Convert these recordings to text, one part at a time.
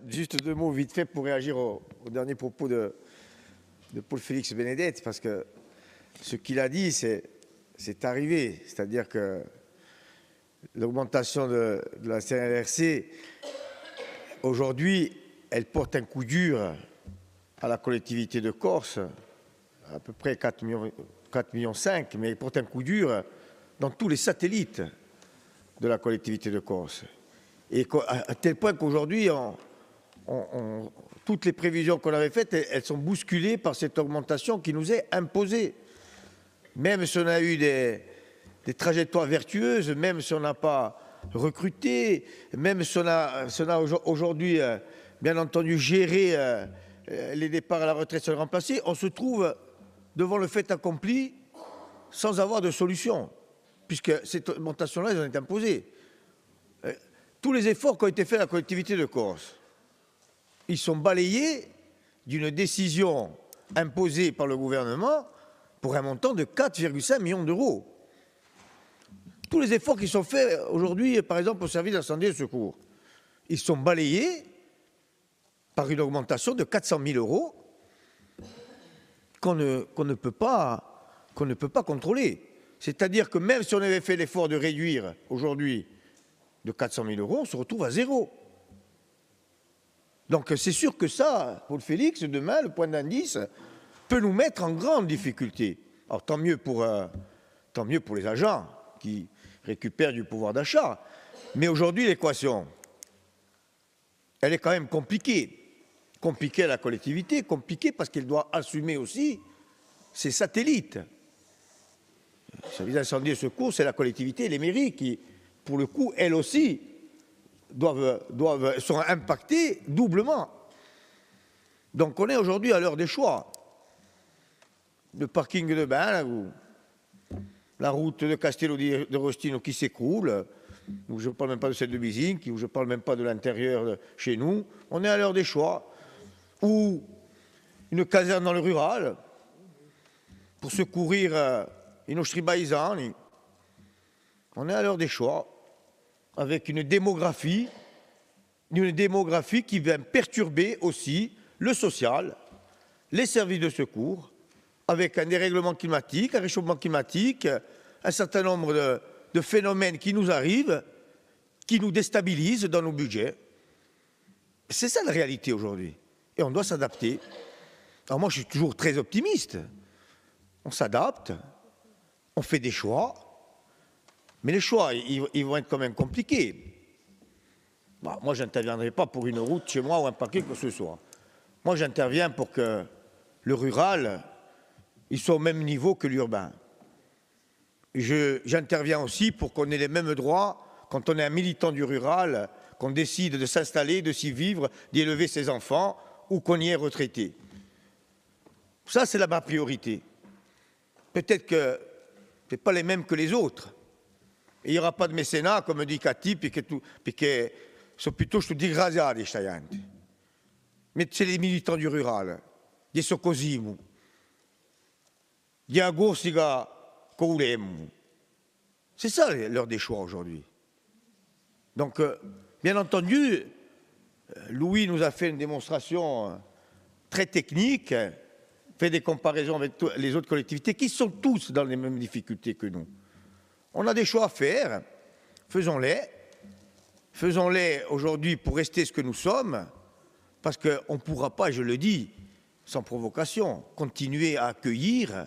Juste deux mots vite fait pour réagir au dernier propos de Paul-Félix Bénédette, parce que ce qu'il a dit, c'est arrivé. C'est-à-dire que l'augmentation de la CNRC, aujourd'hui, elle porte un coup dur à la collectivité de Corse, à peu près 4,5 millions, mais elle porte un coup dur dans tous les satellites de la collectivité de Corse. Et à tel point qu'aujourd'hui, toutes les prévisions qu'on avait faites, elles sont bousculées par cette augmentation qui nous est imposée. Même si on a eu des trajectoires vertueuses, même si on n'a pas recruté, même si on a aujourd'hui, bien entendu, géré les départs à la retraite sans les remplacer, on se trouve devant le fait accompli sans avoir de solution, puisque cette augmentation-là, elle est imposée. Tous les efforts qui ont été faits à la collectivité de Corse, ils sont balayés d'une décision imposée par le gouvernement pour un montant de 4,5 millions d'euros. Tous les efforts qui sont faits aujourd'hui, par exemple, au service d'incendie et de secours, ils sont balayés par une augmentation de 400 000 euros qu'on ne peut pas contrôler. C'est-à-dire que même si on avait fait l'effort de réduire aujourd'hui de 400 000 euros, on se retrouve à zéro. Donc c'est sûr que ça, Paul Félix, demain, le point d'indice peut nous mettre en grande difficulté. Alors tant mieux pour les agents qui récupèrent du pouvoir d'achat. Mais aujourd'hui, l'équation, elle est quand même compliquée. Compliquée à la collectivité, compliquée parce qu'elle doit assumer aussi ses satellites. Le service d'incendie et secours, c'est la collectivité et les mairies qui, pour le coup, elles aussi, sont impactées doublement. Donc on est aujourd'hui à l'heure des choix. Le parking de Bain, la route de Castello de Rostino qui s'écroule, où je ne parle même pas de celle de Bizinchi, où je ne parle même pas de l'intérieur chez nous. On est à l'heure des choix. Ou une caserne dans le rural pour secourir i nostri paesani. On est à l'heure des choix, avec une démographie qui vient perturber aussi le social, les services de secours, avec un dérèglement climatique, un réchauffement climatique, un certain nombre de phénomènes qui nous arrivent, qui nous déstabilisent dans nos budgets. C'est ça la réalité aujourd'hui. Et on doit s'adapter. Alors moi, je suis toujours très optimiste. On s'adapte, on fait des choix, mais les choix, ils vont être quand même compliqués. Bon, moi, je n'interviendrai pas pour une route chez moi ou un parquet que ce soit. Moi, j'interviens pour que le rural, il soit au même niveau que l'urbain. J'interviens aussi pour qu'on ait les mêmes droits quand on est un militant du rural, qu'on décide de s'installer, de s'y vivre, d'y élever ses enfants, ou qu'on y est retraité. Ça, c'est ma priorité. Peut-être que ce n'est pas les mêmes que les autres. Et il n'y aura pas de mécénat, comme dit Cathy, perché sono piuttosto disgraziati questi gente. Mais c'est les militants du rural, di Socosimu, di Agorsiga Koulemu. C'est ça l'heure des choix aujourd'hui. Donc, bien entendu, Louis nous a fait une démonstration très technique, fait des comparaisons avec les autres collectivités qui sont tous dans les mêmes difficultés que nous. On a des choix à faire, faisons-les. Faisons-les aujourd'hui pour rester ce que nous sommes, parce qu'on ne pourra pas, je le dis, sans provocation, continuer à accueillir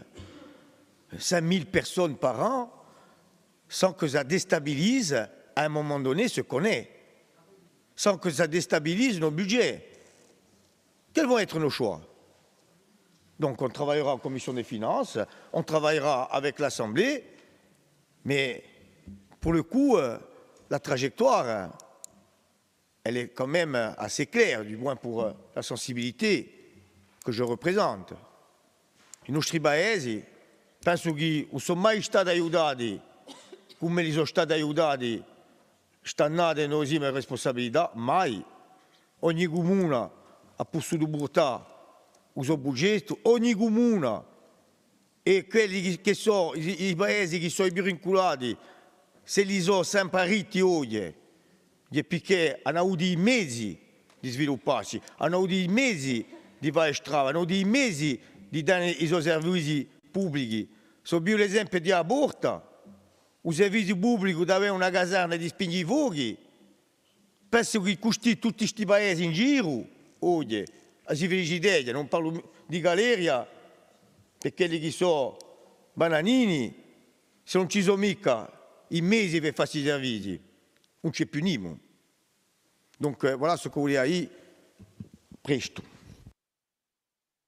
5000 personnes par an sans que ça déstabilise à un moment donné ce qu'on est, sans que ça déstabilise nos budgets. Quels vont être nos choix? Donc on travaillera en commission des finances, on travaillera avec l'Assemblée, mais pour le coup, la trajectoire, elle est quand même assez claire, du moins pour la sensibilité que je représente. I nostri paesi, penso che non sono mai stati aiutati come li sono stati aiutati stannate noi insieme responsabilità, mai. Ogni comune ha potuto portare il suo budgetto, ogni comune, e quelli che sono i paesi che sono più vincolati, se li sono sempre arritti oggi, perché hanno avuto i mesi di svilupparsi, hanno avuto i mesi di fare strada, hanno avuto i mesi di dare i suoi servizi pubblici. So più l'esempio di Aborta, un servizio pubblico dove una caserma di spingifughi, penso che costi tutti questi paesi in giro, oggi, a Civilicità, non parlo di Galeria, perché quelli che sono bananini, se non ci sono mica i mesi per fare questi servizi, non c'è più niente. Donc voilà ce que voulais dire, presto.